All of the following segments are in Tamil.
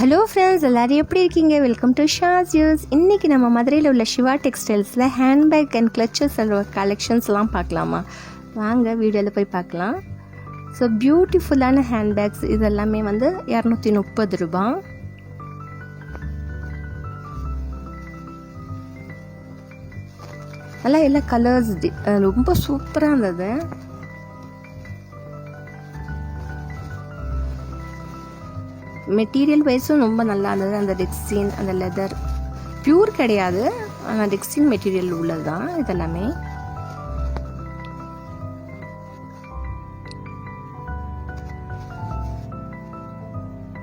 ஹலோ ஃப்ரெண்ட்ஸ், எல்லோரும் எப்படி இருக்கீங்க? வெல்கம் டு ஷாஸ் யூஸ். இன்றைக்கி நம்ம மதுரையில் உள்ள சிவா டெக்ஸ்டைல்ஸில் ஹேண்ட்பேக் அண்ட் கிளச்சஸ் கலெக்ஷன்ஸ்லாம் பார்க்கலாமா? வாங்க வீடியோவில் போய் பார்க்கலாம். ஸோ பியூட்டிஃபுல்லான ஹேண்ட்பேக்ஸ் இதெல்லாமே வந்து 230 ரூபா. நல்லா எல்லா கலர்ஸ் ரொம்ப சூப்பராக இருந்தது. மெட்டீரியல் வைஸும் ரொம்ப நல்லா இருந்தது. அந்த டெக்ஸ்டின், அந்த லெதர் பியூர் கிடையாது, ஆனால் டெக்ஸ்டின் மெட்டீரியல் உள்ளது தான் இதெல்லாமே.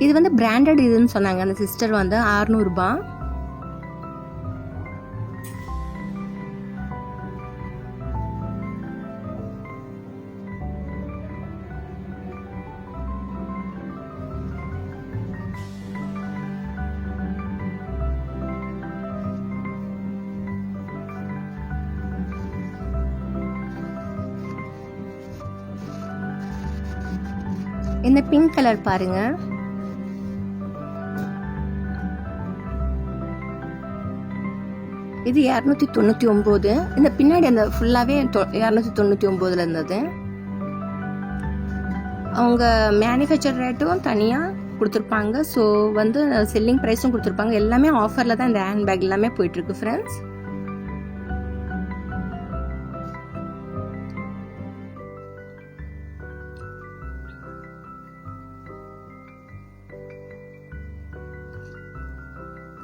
இது வந்து பிராண்டட் இதுன்னு சொன்னாங்க அந்த சிஸ்டர். வந்து 600 ரூபா. இந்த பிங்க் கலர் பாருங்க, இது 299. இந்த பின்னாடி அந்த ஃபுல்லாவே 299 இருந்தது. அவங்க மேனுஃபேக்சர் ரேட்டும் தனியா கொடுத்துருப்பாங்க. ஸோ வந்து செல்லிங் ப்ரைஸும் கொடுத்துருப்பாங்க. எல்லாமே ஆஃபர்ல தான் இந்த ஹேண்ட் பேக் எல்லாமே போயிட்டு இருக்கு ஃப்ரெண்ட்ஸ்.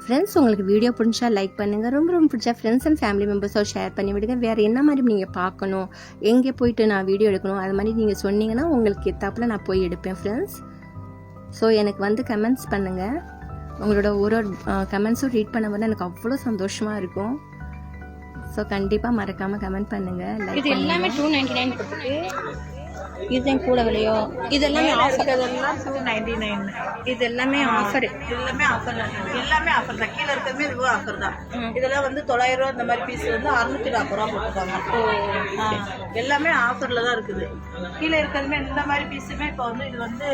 ஃப்ரெண்ட்ஸ், உங்களுக்கு வீடியோ பிடிச்சா லைக் பண்ணுங்கள். ரொம்ப பிடிச்சா ஃப்ரெண்ட்ஸ் அண்ட் ஃபேமிலி மெம்பர்ஸோட ஷேர் பண்ணி விடுங்க. வேறு என்ன மாதிரி நீங்கள் பார்க்கணும், எங்கே போயிட்டு நான் வீடியோ எடுக்கணும், அது மாதிரி நீங்கள் சொன்னீங்கன்னா உங்களுக்கு ஏற்றாப்புல நான் போய் எடுப்பேன் ஃப்ரெண்ட்ஸ். ஸோ எனக்கு வந்து கமெண்ட்ஸ் பண்ணுங்கள். உங்களோட ஒரு கமெண்ட்ஸும் ரீட் பண்ணும்போது எனக்கு அவ்வளோ சந்தோஷமாக இருக்கும். ஸோ கண்டிப்பாக மறக்காமல் கமெண்ட் பண்ணுங்கள். இது எல்லாமே 299 கொடுத்துட்டு இதுதான் கூட விலையோ. இதெல்லாம் ஆஃபர். இதெல்லாம் 299. இது எல்லாமே ஆஃபர். எல்லாமே ஆஃபர் தான். எல்லாமே ஆஃபர் தான். கீழே இருக்கிறதுமே இதுவும் ஆஃபர் தான். இதெல்லாம் வந்து 900 ரூபா. இந்த மாதிரி பீஸ் வந்து 640 ரூபா போட்டுருக்காங்க. எல்லாமே ஆஃபர்ல தான் இருக்குது. கீழே இருக்கிறதுமே இந்த மாதிரி பீஸுமே இப்போ வந்து இது வந்து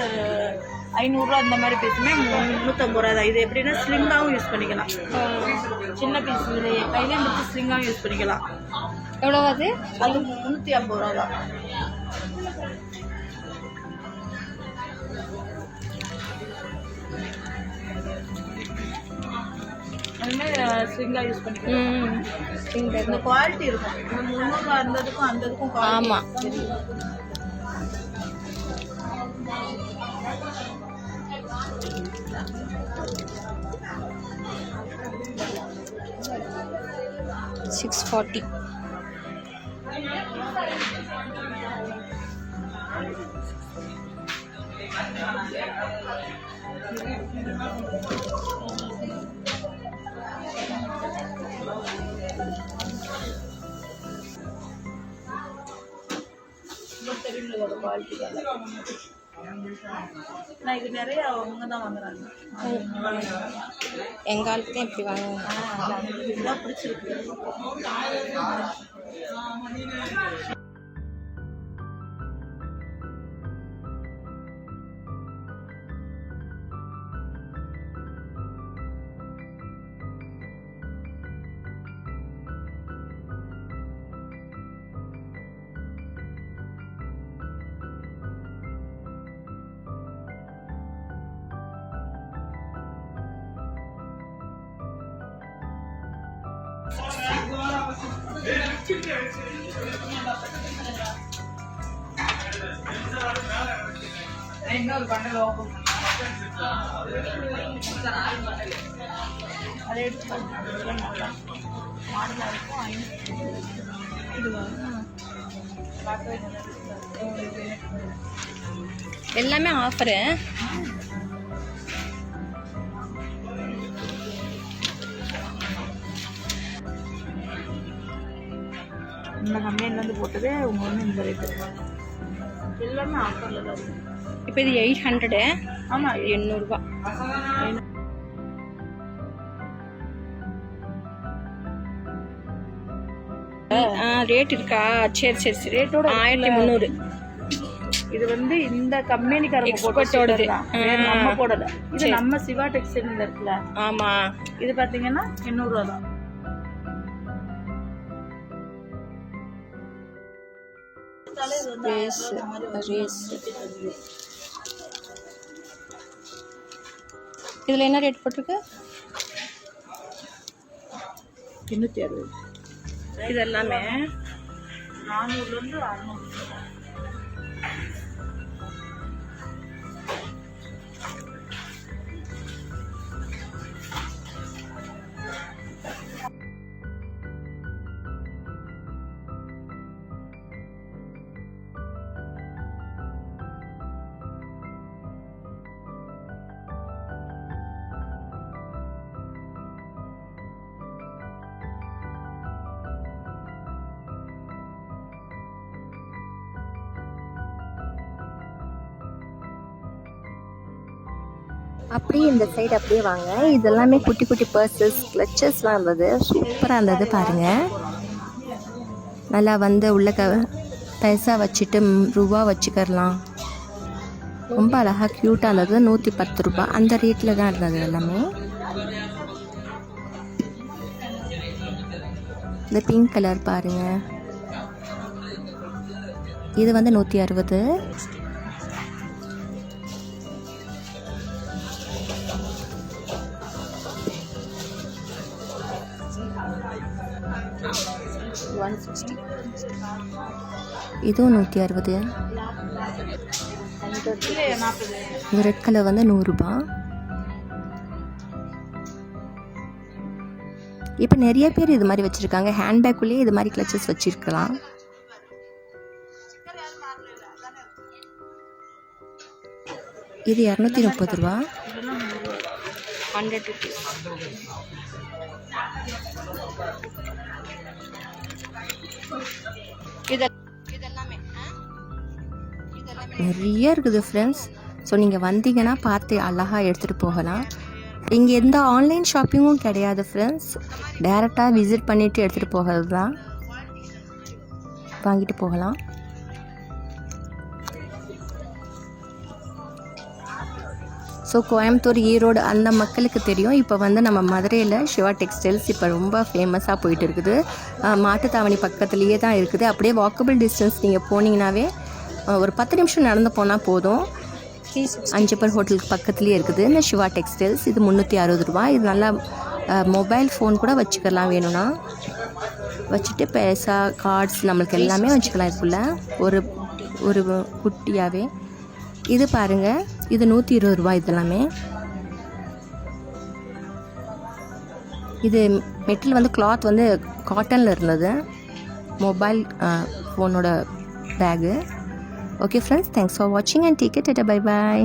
500 ரூபா. இந்த மாதிரி பீஸுமே 350 ரூபா தான். இது எப்படின்னா ஸ்லிங்காகவும் யூஸ் பண்ணிக்கலாம். சின்ன பீஸ் இது கையிலே முடிச்சு ஸ்லிங்காகவும் யூஸ் பண்ணிக்கலாம். எவ்வளோ அது? அது 350 ரூபா தான். அதுமாதிரி ஸ்விங்காக யூஸ் பண்ணிக்கலாம். இந்த குவாலிட்டி இருக்கும். இந்த 300 ரூபா இருந்ததுக்கும் அந்ததுக்கும் ஆமாம். $640. தெரியுங்களோட குவாலிட்டி தான். நான் இது நிறைய அவங்க தான் வாங்குறாங்க. எங்கள் ஆளுக்கு இப்படி வாங்குவாங்க. இதுதான் பிடிச்சிருக்கு. இன்னொரு பண்டல் ஓப்பன் அதை எடுத்து நல்லா மாடலாக இருக்கும். இது எல்லாமே ஆஃபரு. இந்த கம்பெனிலேருந்து போட்டதே அவங்க வந்து இந்த ரேட்டு. எல்லாமே ஆஃபரில் தான் இருக்குது. இப்போ இது 800. ஆமாம், 800 ரூபா. ரேட் இருக்கா? சரி சரி சரி. ரேட்டோட 1300. இது வந்து இந்த கம்பெனிக்காரங்க போட்டோட தான், வேற நம்ம போடல. இது நம்ம சிவா டெக்ஸ்டைல் இருக்குல்ல, ஆமா, இது பாத்தீங்கன்னா 800 ரூபா தான். இதுல என்ன ரேட் போட்டிருக்கு? 260. இது எல்லாமே 400 இருந்து 600. அப்படியே இந்த சைடு அப்படியே வாங்க. இதெல்லாமே குட்டி குட்டி பர்சஸ், கிளச்சஸ்லாம் இருந்தது. சூப்பராக இருந்தது பாருங்கள். நல்லா வந்து உள்ள பைசா வச்சுட்டு ரூபா வச்சுக்கலாம். ரொம்ப அழகாக க்யூட்டாக இருந்தது. 110 ரூபா அந்த ரேட்டில் தான் இருந்தது எல்லாமே. இந்த பிங்க் கலர் பாருங்கள், இது வந்து 160. இதுவும் 160. இது ரெட் கலர் வந்து 100 ரூபா. இப்போ நிறைய பேர் இது மாதிரி வச்சுருக்காங்க. ஹேண்ட்பேக்குள்ளேயே இது மாதிரி கிளச்சஸ் வச்சுருக்கலாம். இது 230 ரூபா. 100 rupees. நிறைய இருக்குது ஃப்ரெண்ட்ஸ். ஸோ நீங்கள் வந்தீங்கன்னா பார்த்து அழகாக எடுத்துகிட்டு போகலாம். இங்கே எந்த ஆன்லைன் ஷாப்பிங்கும் கிடையாது ஃப்ரெண்ட்ஸ். டைரெக்டாக விசிட் பண்ணிவிட்டு எடுத்துகிட்டு போகிறது தான், வாங்கிட்டு போகலாம். ஸோ கோயம்புத்தூர், ஈரோடு அந்த மக்களுக்கு தெரியும். இப்போ வந்து நம்ம மதுரையில் சிவா டெக்ஸ்டைல்ஸ் இப்போ ரொம்ப ஃபேமஸாக போயிட்டு இருக்குது. மாட்டுத்தாவணி பக்கத்துலேயே தான் இருக்குது. அப்படியே வாக்கபிள் டிஸ்டன்ஸ் நீங்கள் போனீங்கன்னாவே ஒரு 10 நிமிஷம் நடந்து போனால் போதும். 5 பேர் ஹோட்டலுக்கு பக்கத்துலேயே இருக்குது இந்த சிவா டெக்ஸ்டைல்ஸ். இது 360 ரூபா. இது நல்லா மொபைல் ஃபோன் கூட வச்சுக்கலாம், வேணும்னா வச்சுட்டு பைசா, கார்ட்ஸ் நம்மளுக்கு எல்லாமே வச்சுக்கலாம் இதுக்குள்ளே ஒரு ஒரு குட்டியாகவே. இது பாருங்கள், இது 120 ரூபா. இதெல்லாமே இது மெட்டீரியல் வந்து கிளாத் வந்து காட்டனில் இருந்தது. மொபைல் ஃபோனோட bag. Okay friends, thanks for வாட்சிங் and take it. Bye bye.